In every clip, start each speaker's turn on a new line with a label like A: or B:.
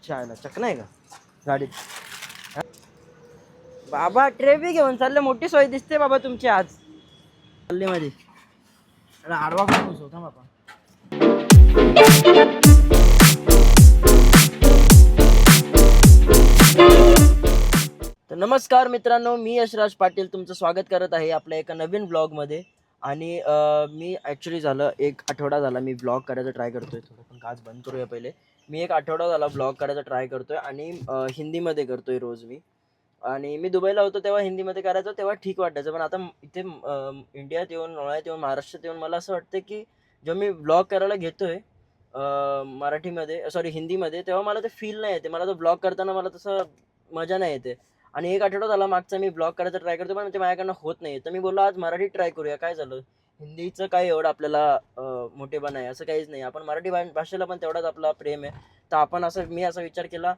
A: चायला चकना आहे का गाडीत? बाबा ट्रे बी घेऊन चालले, मोठी सोय दिसते बाबा तुमची आज चालली मध्ये. आडवा करून बसवता बाबा. तर नमस्कार मित्रांनो, मी यशराज पाटील तुमचं स्वागत करत आहे आपल्या एका नवीन ब्लॉगमध्ये. आणि मी ॲक्च्युली झालं एक आठवडा झाला मी ब्लॉग करायचा ट्राय करतोय. थोडं पण काच बंद करूया पहिले. मी एक आठवडा झाला ब्लॉग करायचा ट्राय करतोय आणि हिंदीमध्ये करतोय रोज मी. आणि मी दुबईला होतो तेव्हा हिंदीमध्ये करायचो, तेव्हा ठीक वाटायचं. पण आता इथे इंडियात येऊन, नोळ्यात येऊन, महाराष्ट्रात येऊन मला असं वाटतं की जेव्हा मी ब्लॉग करायला घेतोय मराठीमध्ये सॉरी हिंदीमध्ये, तेव्हा मला ते फील नाही येते. मला तो ब्लॉग करताना मला तसं मजा नाही येते. आणि एक आठवडा झाला मागचा मी ब्लॉग करायचा ट्राय करतो, पण ते माझ्याकडनं होत नाही. तर मी बोललो आज मराठी ट्राय करूया. काय झालं, हिंदीचं काय एवढं आपल्याला मोठेपण आहे असं काहीच नाही. आपण मराठी भाषेला पण तेवढाच आपला प्रेम आहे. तर आपण मी असा विचार केला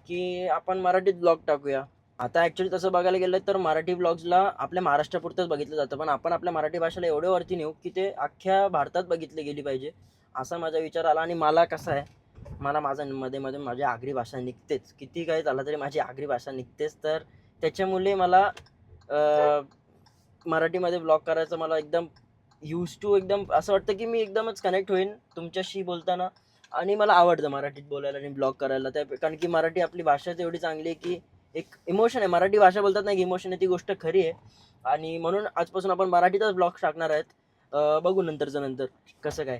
A: की आपण मराठीत ब्लॉग टाकूया. आता ॲक्च्युली तसं बघायला गेलं तर मराठी ब्लॉग्सला आपल्या महाराष्ट्रापुरतंच बघितलं जातं, पण आपण आपल्या मराठी भाषेला एवढे वरती नेऊ की ते अख्ख्या भारतात बघितली गेली पाहिजे, असा माझा विचार आला. आणि मला कसं आहे, माझं मध्ये मध्ये माझी आगरी भाषा निघतेच. किती काही झालं तरी माझी आगरी भाषा निघतेच. तर त्याच्यामुळे मला मराठीमध्ये ब्लॉग करायचं मला एकदम एकदम असं वाटतं की मी एकदमच कनेक्ट होईन तुमच्याशी बोलताना. आणि मला आवडतं मराठीत बोलायला आणि ब्लॉग करायला कारण की मराठी आपली भाषाच एवढी चांगली आहे की एक इमोशन आहे. मराठी भाषा बोलतात ना की इमोशन आहे, ती गोष्ट खरी आहे. आणि म्हणून आजपासून आपण मराठीतच ब्लॉग टाकणार आहेत. बघू नंतर कसं काय.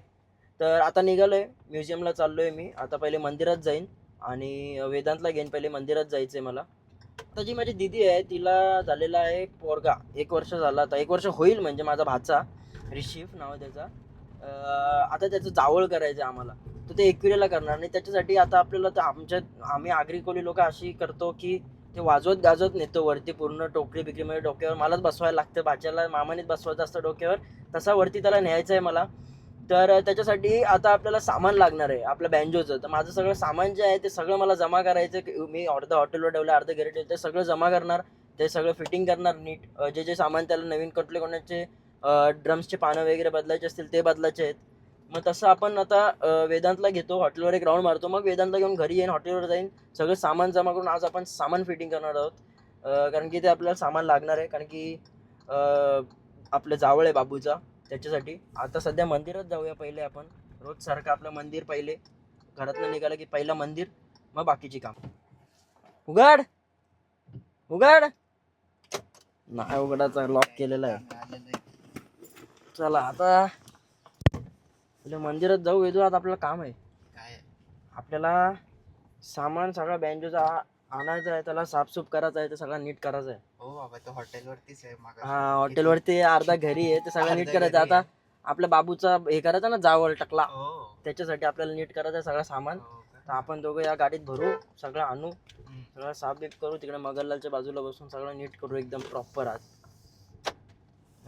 A: तर आता निघालोय, म्युझियमला चाललोय मी. आता पहिले मंदिरात जाईन आणि वेदांतला घेईन. पहिले मंदिरात जायचं आहे मला. आता जी माझी दीदी आहे तिला झालेला आहे पोरगा, 1 वर्ष झाला. आता 1 वर्ष होईल म्हणजे माझा भाचा रिशिफ नाव त्याचा. आता त्याचं जावळ करायचं आहे आम्हाला. तर ते एकविरेला करणार. आणि त्याच्यासाठी आता आपल्याला तर आम्ही आगरी कोळी लोक अशी करतो की ते वाजवत गाजवत नेतो वरती, पूर्ण टोकरी बिकरीमध्ये डोक्यावर मलाच बसवायला लागतं. भाच्याला मामानेच बसवायचं असतं डोक्यावर, तसा वरती त्याला न्यायचं आहे मला. तर त्याच्यासाठी आता आपल्याला सामान लागणार आहे आपल्या बँजोचं. तर माझं सगळं सामान जे आहे ते सगळं मला जमा करायचं. मी अर्ध हॉटेलवर ठेवलं, अर्ध घरी ठेवलं. ते सगळं जमा करणार, ते सगळं फिटिंग करणार नीट. जे सामान त्याला नवीन कोणाचे ड्रम्सचे पानं वगैरे बदलायचे असतील ते बदलायचे आहेत. मग तसं आपण आता वेदांतला घेतो, हॉटेलवर एक राऊंड मारतो, मग वेदांतला घेऊन घरी येईन, हॉटेलवर जाईन, सगळं सामान जमा करून आज आपण सामान फिटिंग करणार आहोत. कारण की ते आपल्याला सामान लागणार आहे. कारण की आपलं जावळ आहे बाबूचा, त्याच्यासाठी. आता सध्या मंदिरात जाऊया पहिले आपण. रोज सारखं आपलं मंदिर पहिले, घरातनं निघालं की पहिलं मंदिर, मग बाकीची काम. उघड उघड नाही उघडाचा, लॉक केलेला आहे. चला आता मंदिरात जाऊ. येतो आता आपल्याला काम आहे. आपल्याला सामान सगळा बँजोचा आणायचा आहे, त्याला साफसूफ करायचं आहे, ते सगळं नीट करायचं आहे. हो बाबा, तो हॉटेलवरतीच आहे. हा, हॉटेलवरती अर्धा घरी आहे, ते सगळं नीट करायचं. आता आपल्या बाबूचा हे करायचा ना, जावळ टकला, त्याच्यासाठी आपल्याला नीट करायचं आहे सगळं सामान. तर आपण दोघं या गाडीत भरू, सगळं आणू, सगळं साफ बीफ करू. तिकडे मगरलालच्या बाजूला बसून सगळं नीट करू एकदम प्रॉपर आज.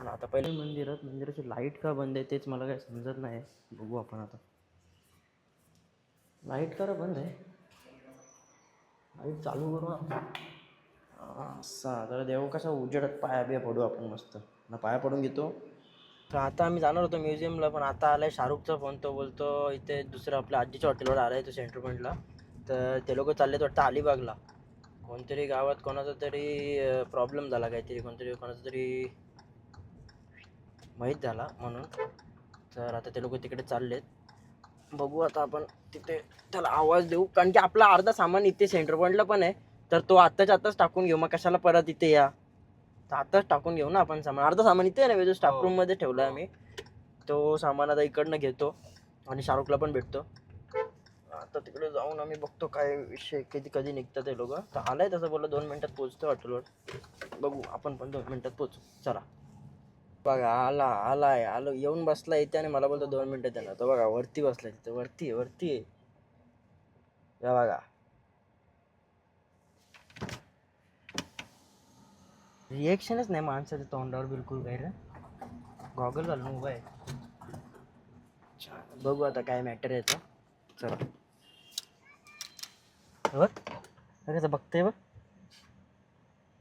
A: आता पहिले मंदिराची लाईट का बंद आहे तेच मला काही समजत नाही. बघू आपण आता. लाईट का बंद आहे, लाईट चालू करू असा. जरा देव कसा उजेडात पाया बिया पडू आपण मस्त ना, पाया पडून घेतो. तर आता आम्ही जाणार होतो म्युझियमला, पण आता आलाय शाहरुखचा फोन. तो बोलतो इथे दुसरं आपल्या आजीच्या हॉटेलवर आलाय तो सेंटर पॉईंटला. तर ते लोक चाललेत वाटतं अलिबागला. कोणतरी गावात कोणाचा तरी प्रॉब्लेम झाला काहीतरी, कोणाचा तरी माहीत झाला म्हणून. तर आता ते लोक तिकडे चाललेत. बघू आता आपण तिथे त्याला आवाज देऊ, कारण की आपला अर्धा सामान इथे सेंटर पॉईंटला पण आहे. तर तो आत्ताच टाकून घेऊ, मग कशाला परत इथे या. तर आत्ताच टाकून घेऊ ना आपण सामान. अर्धा सामान इथे आहे ना, वेगळं स्टाफ रूम मध्ये ठेवला आम्ही. तो सामान आता इकडनं घेतो आणि शाहरुखला पण भेटतो. आता तिकडे जाऊन आम्ही बघतो काय विषय, कधी निघतात ते लोक. तर आलाय तसं बोललं 2 मिनिटात पोहोचतो हॉटेलवर. बघू आपण पण 2 मिनिटात पोहोचू. चला बघा, आलो येऊन बसला इथे आणि मला बोलतो 2 मिनिटात येणार. तो बघा वरती बसलाय तिथे, वरती आहे. या बघा, रिएक्शनच नाही माणसाच्या तोंडावर बिलकुल काही रे. गॉगल घालून उभा आहे. बघू आता काय मॅटर आहे तो. चला कसं बघतोय बघ.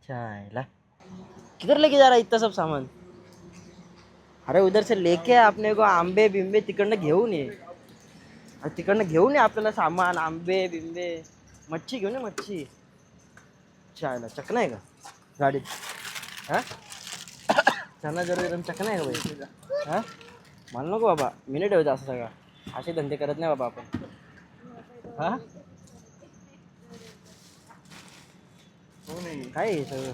A: चायला किधर लेके जा रहा है इतना सब सामान. अरे उधर से लेके आपने को आंबे बिंबे तिकडनं घेऊन ये. आपल्याला सामान आंबे बिंबे. मच्छी घेऊ ना मच्छी. चायला चकना आहे का गाडीत? हा त्यांना जर चकना आहे का भाई? हा मला नको बाबा, मी नाही ठेवतो असं सगळं. असे धंदे करत नाही बाबा आपण. हा काय आहे सगळं?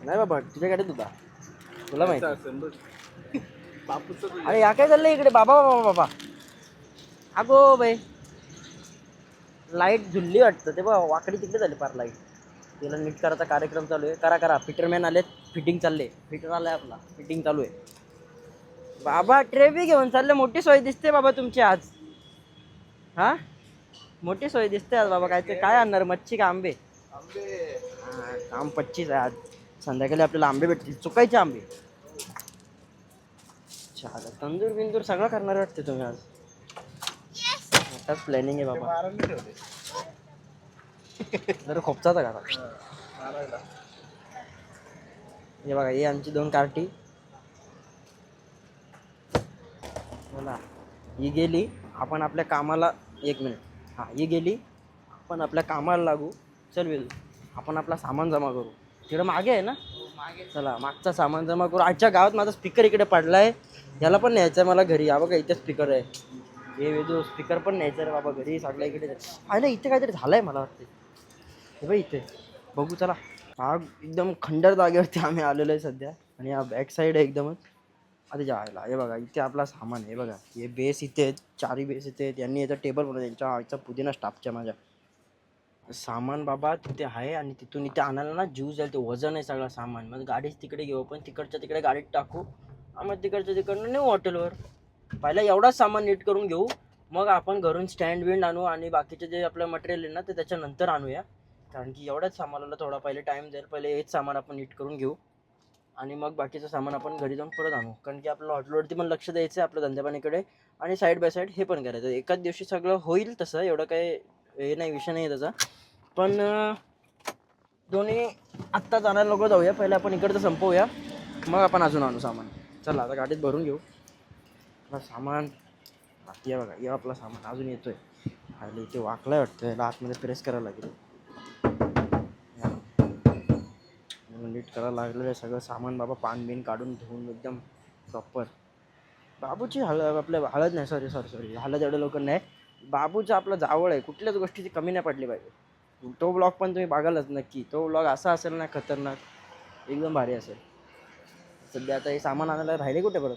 A: नाही बाबा तुझ्या गाडीत होता, तुला माहिती. अरे या काय चाललंय इकडे बाबा बाबा बाबा? अगो बाई लाईट झुलली वाटतं ते बघ, वाकडी तिकडे झाली पार लाईट. तिला नीट करायचा कार्यक्रम चालू आहे. करा करा, फिटरमॅन आलेत, फिटिंग चालले. फिटर आलाय आपला, फिटिंग चालू आहे. बाबा ट्रे बी घेऊन चालले, मोठी सोय दिसते बाबा तुमची आज. हा मोठी सोय दिसते आज बाबा. काय ते काय आणणार, मच्छी का आंबे? हा, काम 25 आहे आज. संध्याकाळी आपल्याला आंबे भेटतील, चुकायचे आंबे. चालेल, तंदूर बिंदूर सगळं करणार वाटते तुम्ही आज. मोठाच प्लॅनिंग आहे बाबा. जरा खोपचाचा का? हे बघा, हे आमची 2 कार्टी. बोला, ही गेली, आपण आपल्या कामाला. 1 मिनिट. हा ही गेली, आपण आपल्या कामाला लागू. चल वेदू, आपण आपला सामान जमा करू. तिकडं मागे आहे ना? चला मागचा सामान जमा करू. आजच्या गावात माझा स्पीकर इकडे पडलाय, याला पण न्यायचं आहे मला घरी. हा बघा इथे स्पीकर आहे. हे वेदू स्पीकर पण न्यायचं रे बाबा घरी. सगळ्या इकडे आहे ना. इथे काहीतरी झालंय मला वाटते. हे बघ इथे, बघू चला. हा एकदम खंडर जागेवरती आम्ही आलेलो आहे सध्या. आणि हा बॅक साईड आहे एकदमच. आधी जायला हे बघा, इथे आपला सामान आहे बघा. हे बेस इथे आहेत, 4 बेस इथे आहेत. यांनी याचा टेबल बनवला त्यांच्या आईचा पुदिना स्टाफच्या. माझ्या सामान बाबा तिथे आहे, आणि तिथून इथे आणायला ना जीव जाईल. ते वजन आहे सगळं सामान. मग गाडीच तिकडे घेऊ आपण, तिकडच्या तिकडे गाडीत टाकू. मग तिकडच्या तिकडनं नेऊ हॉटेलवर. पहिला एवढाच सामान नीट करून घेऊ, मग आपण घरून स्टँड विंड आणू. आणि बाकीचे जे आपलं मटेरियल आहे ना ते त्याच्यानंतर आणूया. कारण की एवढ्याच सामानाला थोडा पहिले टाईम जाईल. पहिले हेच सामान आपण नीट करून घेऊ, आणि मग बाकीचं सामान आपण घरी जाऊन परत आणू. कारण की आपल्याला हॉटेलवरती पण लक्ष द्यायचं आहे, आपल्या धंद्यापाणीकडे. आणि साईड बाय साईड हे पण करायचं. एकाच दिवशी सगळं होईल तसं, एवढं काही हे नाही, विषय नाही आहे त्याचा. पण दोन्ही आत्ता जाणार नको जाऊया. पहिले आपण इकडचं संपवूया, मग आपण अजून आणू सामान. चला आता गाडीत भरून घेऊ आपला सामान. बाकी आहे बघा, ये आपला सामान अजून येतोय. खाली इथे वाकलाय वाटतं, याला आतमध्ये प्रेस करायला लागेल. नीट करायला लागलेलं आहे सगळं सामान बाबा. पान बिन काढून धुवून एकदम प्रॉपर. बाबूची हळद, आपल्या हळद नाही, सॉरी हळद एवढं लवकर नाही. बाबूचं आपलं जावळ आहे, कुठल्याच गोष्टीची कमी नाही पडली पाहिजे. तो ब्लॉग पण तुम्ही बघालच नक्की. तो ब्लॉग असा असेल ना खतरनाक, एकदम भारी असेल. सध्या आता हे सामान आणायला राहिले कुठे परत.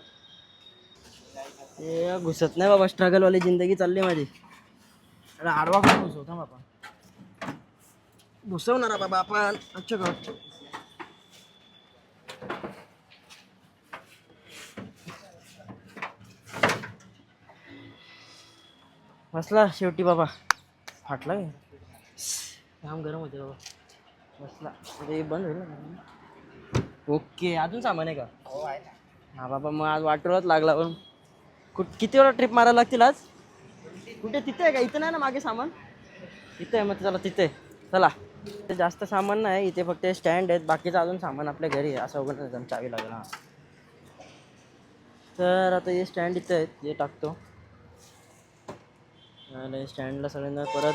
A: ते घुसत नाही बाबा, स्ट्रगलवाली जिंदगी चालली माझी. अरे आडवा कोण घुसवता बाबा, घुसवणार बाबा आपण. अच्छा का बसला शेवटी बाबा. फाटला काय? काम गरम होते बाबा. बसला ते बंद होईल ना. ओके, अजून सामान आहे का? हा बाबा, मग आज वाटोळाच लागला. पण किती वेळा ट्रिप मारायला लागतील आज? कुठे तिथे आहे का? इथं नाही ना मागे सामान? इथे आहे, मग चला तिथे. चला, ते जास्त सामान नाही इथे, फक्त स्टँड आहेत. बाकीचं अजून सामान आपल्या घरी आहे. असं वगैरे चावी लागेल. हा तर आता हे स्टँड इथं आहेत, हे टाकतो. आणि स्टँडला सगळ्यांना परत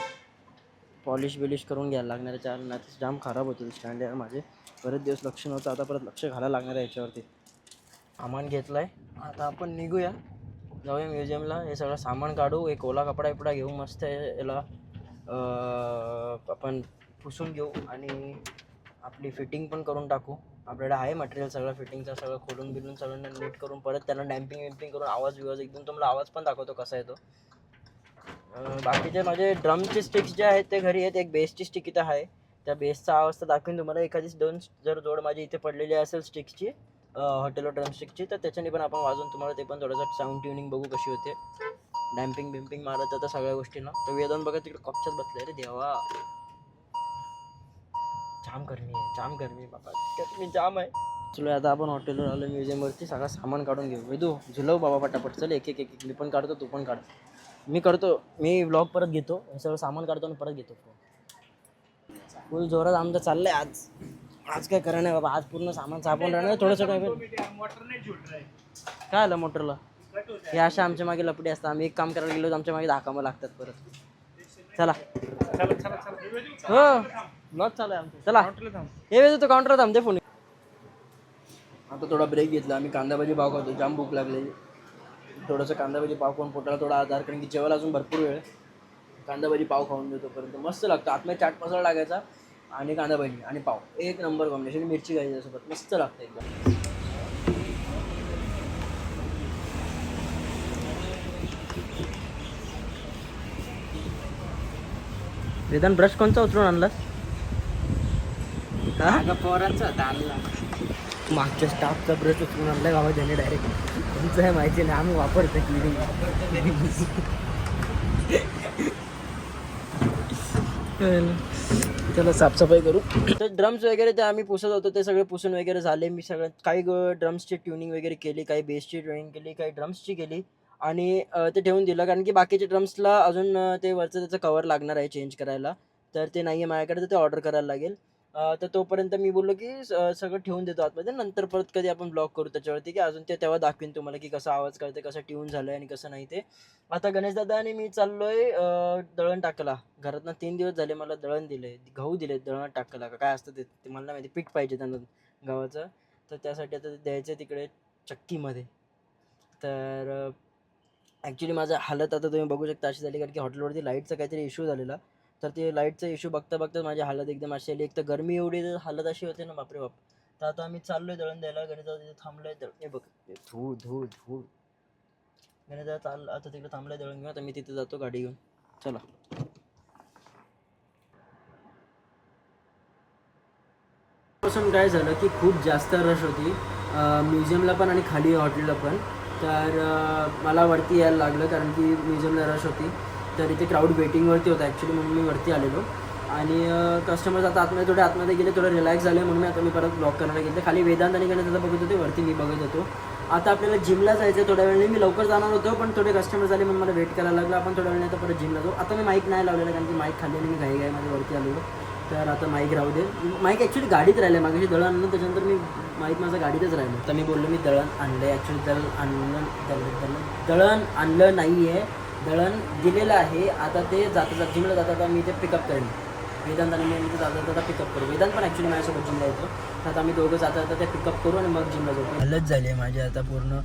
A: पॉलिश बिलिश करून घ्यायला लागणार आहे. चार नाही जाम खराब होते स्टँड यार माझे. बरेच दिवस लक्ष नव्हतं, आता परत लक्ष घालायला लागणार आहे याच्यावरती. सामान घेतलं आहे, आता आपण निघूया, जाऊया म्युझियमला. हे सगळं सामान काढू, एक ओला कपडा बिपडा घेऊ मस्त. याला आपण पुसून घेऊ, आणि आपली फिटिंग पण करून टाकू. आपल्याकडे आहे मटेरियल सगळं फिटिंगचं. सगळं खोलून बिलून सगळं नीट करून परत त्यांना डॅम्पिंग विम्पिंग करून आवाज बिवाज एकदम तुम्हाला आवाज पण दाखवतो कसा येतो. बाकीचे माझे ड्रमचे स्टिक्स जे आहेत ते घरी आहेत. एक बेसची स्टिक इथं आहे, त्या बेसचा आवाज तर दाखवेन तुम्हाला. एखादी 2 जर जोड माझी इथे पडलेली असेल स्टिक्सची, हॉटेलवर ड्रमस्टिकची, तर त्याच्याने पण आपण वाजवून तुम्हाला ते पण थोडंसं साऊंड ट्युनिंग बघू कशी होते. डॅम्पिंग बिम्पिंग मारत जातं सगळ्या गोष्टींना. तर वेदन बघा तिकडे कॉपच्यात बसले. रे देवा, जाम गरमी बाबा, मी जाम आहे. चलो आता आपण हॉटेलवर आलो, म्युझियमवरती. सगळं सामान काढून घेऊ. वेदू झुलव बाबा पटापट. चल एक एक एक मी पण काढतो, तू पण काढ. मी करतो, मी व्लॉग परत घेतो. हे सगळं सामान काढतो आणि परत घेतो. फुल जोरात आमचं चाललंय आज. आज काय करा नाही बाबा, आज पूर्ण सामान सापडून राहणार. थोडंसं काय आलं मोटरला? हे अशा आमच्या मागे लपडी असतात. आम्ही एक काम करायला गेलो, आमच्या मागे 10 कामं लागतात परत. चला हो ब्लॉग चालू आहे आमचं. चला हे वेळ तो काउंटर थांबते फोन. आता थोडा ब्रेक घेतला. आम्ही कांदा भाजी पाव खातो. जाम भूक लागली. थोडंसं कांदा भाजी पाव खाऊन पोटाला थोडा आधार, कारण की जेवायला अजून भरपूर वेळ. कांदा भाजी पाव खाऊन देतो पर्यंत मस्त लागतं. आतमध्ये चाट मसाला टाकायचा आणि कांदा भाजी आणि पाव एक नंबर कॉम्बिनेशन. मिरची घ्यायची त्यासोबत मस्त लागतं एकदम. वेदांत ब्रश कोणता उचलून आणलास?
B: पोरांचा होता आणला.
A: मागच्या स्टाफचा ब्रश उचलून आणला गावात त्याने डायरेक्ट. तुमचं आहे माहिती नाही, आम्ही वापरतो क्लिनिंग. चला साफसफाई करू. तर ड्रम्स वगैरे ते आम्ही पुसत होतो, ते सगळे पुसून वगैरे झाले. मी सगळं काही ड्रम्सची ट्युनिंग वगैरे केली, काही बेसची ट्युनिंग केली, काही ड्रम्सची केली आणि ते ठेवून दिलं, कारण की बाकीच्या ड्रम्सला अजून ते वरचं त्याचं कवर लागणार आहे चेंज करायला. तर ते नाही आहे माझ्याकडे, तर ते ऑर्डर करायला लागेल. तर तोपर्यंत मी बोललो की सगळं ठेवून देतो आतमध्ये, नंतर परत कधी आपण ब्लॉग करू त्याच्यावरती, की अजून ते तेव्हा दाखवीन तुम्हाला की कसा आवाज करते, कसं ट्यून झालं आहे आणि कसं नाही ते. आता गणेशदादा आणि मी चाललोय दळण टाकायला. घरातनं 3 दिवस झाले मला दळण दिले, गहू दिले दळणात टाकायला. काय असतं ते ते मला नाही माहिती. पीठ पाहिजे त्यांना गव्हाचं, तर त्यासाठी आता ते द्यायचं तिकडे चक्कीमध्ये. तर ॲक्च्युली माझं हालत आता तुम्ही बघू शकता अशी झाली, कारण की हॉटेलवरती लाईटचा काहीतरी इश्यू झालेला. तर ते लाईटचा इश्यू बघता बघता माझी हालत एकदम अशी आली. एक तर गरमी एवढी, तर हालत अशी होते ना, बापरे बाप. तर आता आम्ही चाललोय दळण द्यायला. गणेशदादा तिथे थांबलोय. हे बघ धूळ धूळ धूळ. गणेशदादा चाललं आता तिकडे थांबलाय दळण घेऊन. आता मी तिथे जातो गाडी घेऊन. चला. पासून काय झालं की खूप जास्त रश होती म्युझियमला पण आणि खाली हॉटेलला पण. तर मला वरती यायला लागलं, कारण की म्युझियमला रश होती. तर इथे क्राऊड वेटिंगवरती होता ॲक्च्युली, म्हणून मी वरती आलेलो. आणि कस्टमर्स आता आतमध्ये थोडे आतमध्ये गेले, थोडं रिलॅक्स झाले, म्हणून आता मी परत ब्लॉक करायला गेले. खाली वेदांत आणि गणेशदादा बघत होते, वरती मी बघत होतो. आता आपल्याला जिमला जायचं थोड्या वेळाने. मी लवकर जाणार होतो, पण थोडे कस्टमर्स आले म्हणून मला वेट करायला लागलं. आपण थोड्या वेळाने आता परत जिमला जाऊ. आता मी माईक नाही लावलेलं, कारण की माईक खाली आणि मी घाईमध्ये वरती आलेलो. तर आता माईक राहू दे. माईक ॲक्च्युली गाडीत राहिलं आहे. मागाशी दळण आणलं, त्याच्यानंतर मी माईक माझं गाडीतच राहिलं. तर मी बोललो मी दळण आणलं आहे. ॲक्च्युली दळण आणलं नाही आहे, दळण दिलेलं आहे. आता ते जाता जिमला जाता मी ते पिकअप करेन. वेदांत आणि मी जाता जाता पिकअप करू. वेदांत पण ॲक्च्युली माझ्यासोबत जिमला येतो. तर आता आम्ही दोघं जाता जाता ते पिकअप करू आणि मग जिमला जाऊ. हालत झाली आहे माझी आता पूर्ण.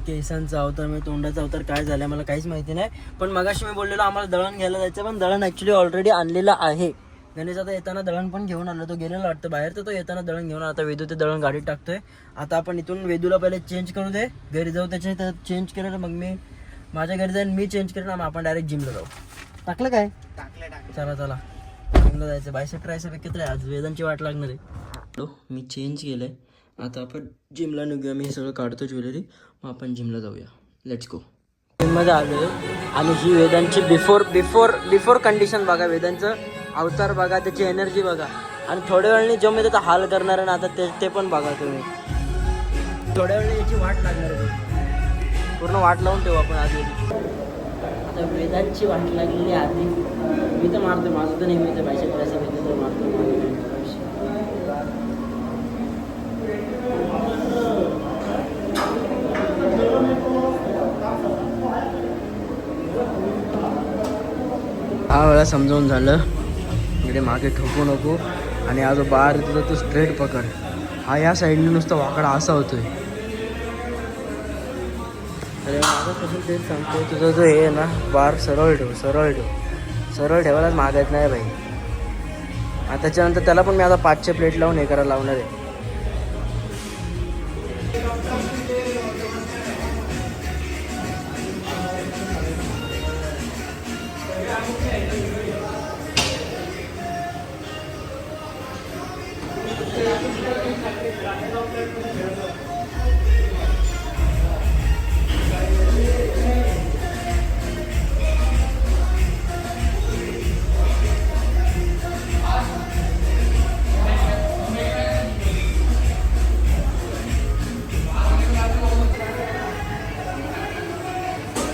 A: केसांचा अवतार, मी तोंडाचा अवतार काय झालं मला काहीच माहिती नाही. पण मगाशी मी बोललेलो आम्हाला दळण घ्यायला जायचं, पण दळण ॲक्च्युली ऑलरेडी आणलेलं आहे. गणेश आता येताना दळण पण घेऊन आला. तो गेलेला वाटतं बाहेर, तर तो येताना दळण घेऊन. आता वेदू ते दळण गाडीत टाकतोय. आता आपण इथून वेदूला पहिले चेंज करू दे, घरी जाऊ त्याच्या चेंज केलं, मग मी माझ्या घरी जाईन, मी चेंज करेन, आपण डायरेक्ट जिमला जाऊ. टाकलं काय? चला चला जिमला जायचं. बायसेप ट्रायसेप एकत्र आहे. आज वेदांची वाट लागणार आहे. मी चेंज केलं आहे. आता आपण जिमला निघूया. मी हे सगळं काढतो ज्वेलरी, मग आपण जिमला जाऊया. Let's go. जिममध्ये आलो आणि ही वेदांची बिफोर कंडिशन बघा. वेदांचं अवतार बघा, त्याची एनर्जी बघा. आणि थोड्या वेळाने जो मी त्याचा हाल करणार आहे ना, आता ते पण बघा तुम्ही. थोड्या वेळाने याची वाट लागणार आहे. पूर्ण वाट लावून ठेवू आपण आधी. आता वेदांची वाट लागलेली आधी. मी तर मारतो, माझं तर नेहमी तर बायसेप ट्रायसेप येते तर मारतो. हा वेळा समजावून झालं. इकडे मागे ठोकू नको. आणि हा जो बार तुझा तो स्ट्रेट पकड. हा या साईडने नुसता वाकडा असा होतोय. अरे माझ्यापासून तेच सांगतो, तुझं जो हे आहे ना बार सरळ ठेव, सरळ ठेव. सरळ ठेवायलाच मागत नाही भाई. आणि त्याच्यानंतर त्याला पण मी आता 500 प्लेट लावून हे करायला लावणार आहे.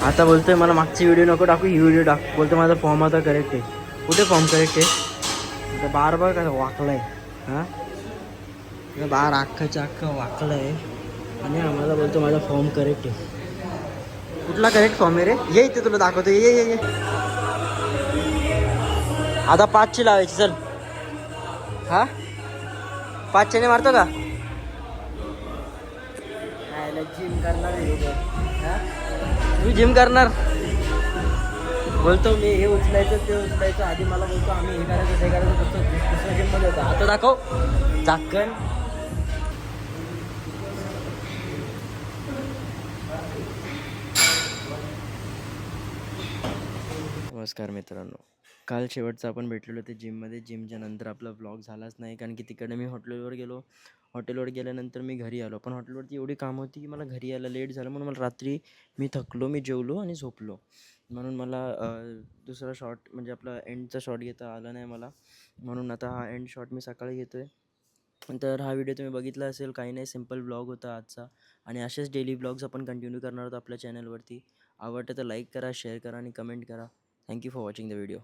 A: आता बोलतोय मला मागची व्हिडिओ नको टाकू, ही व्हिडिओ टाक. बोलतो माझा फॉर्म आता करेक्ट आहे. कुठे फॉर्म करेक्ट आहे? आता बार बार कसं वाकला आहे. हां बार अख्खाच्या अख्खा वाकला आहे. आणि आम्हाला बोलतो माझा फॉर्म करेक्ट आहे. कुठला करेक्ट फॉर्म आहे रे? ये इथे तुला दाखवतो. ये ये ये आता 5ची लावायची चल. हा 5च्याने मारतो का? जिम करणार तू जिम करणार बोलतो मी हे उचलायचं ते उचलायचं आधी मला बोलतो आम्ही हे करायचं ते करायचं दुसऱ्या जिममध्ये होतं. आता दाखव झाक्कन. नमस्कार मित्रांनो, काल शेवटचं आपण भेटलेलो ते जिममध्ये. जिमच्या नंतर आपला व्लॉग झालाच नाही कारण की तिकडे मी हॉटेलवर गेलो. हॉटेलवर गेल्यानंतर मी घरी आलो, पण हॉटेलवरती एवढी कामं होती की मला घरी यायला लेट झालं. म्हणून मला रात्री मी थकलो, मी जेवलो आणि झोपलो. म्हणून मला दुसरा शॉट म्हणजे आपला एंडचा शॉट घेता आला नाही मला. म्हणून आता हा एंड शॉट मी सकाळी घेतो आहे. तर हा व्हिडिओ तुम्ही बघितला असेल, काही नाही सिम्पल ब्लॉग होता आजचा. आणि असेच डेली ब्लॉग्स आपण कंटिन्यू करणार आहोत आपल्या चॅनलवरती. आवडतं तर लाईक करा, शेअर करा आणि कमेंट करा. Thank you for watching the video.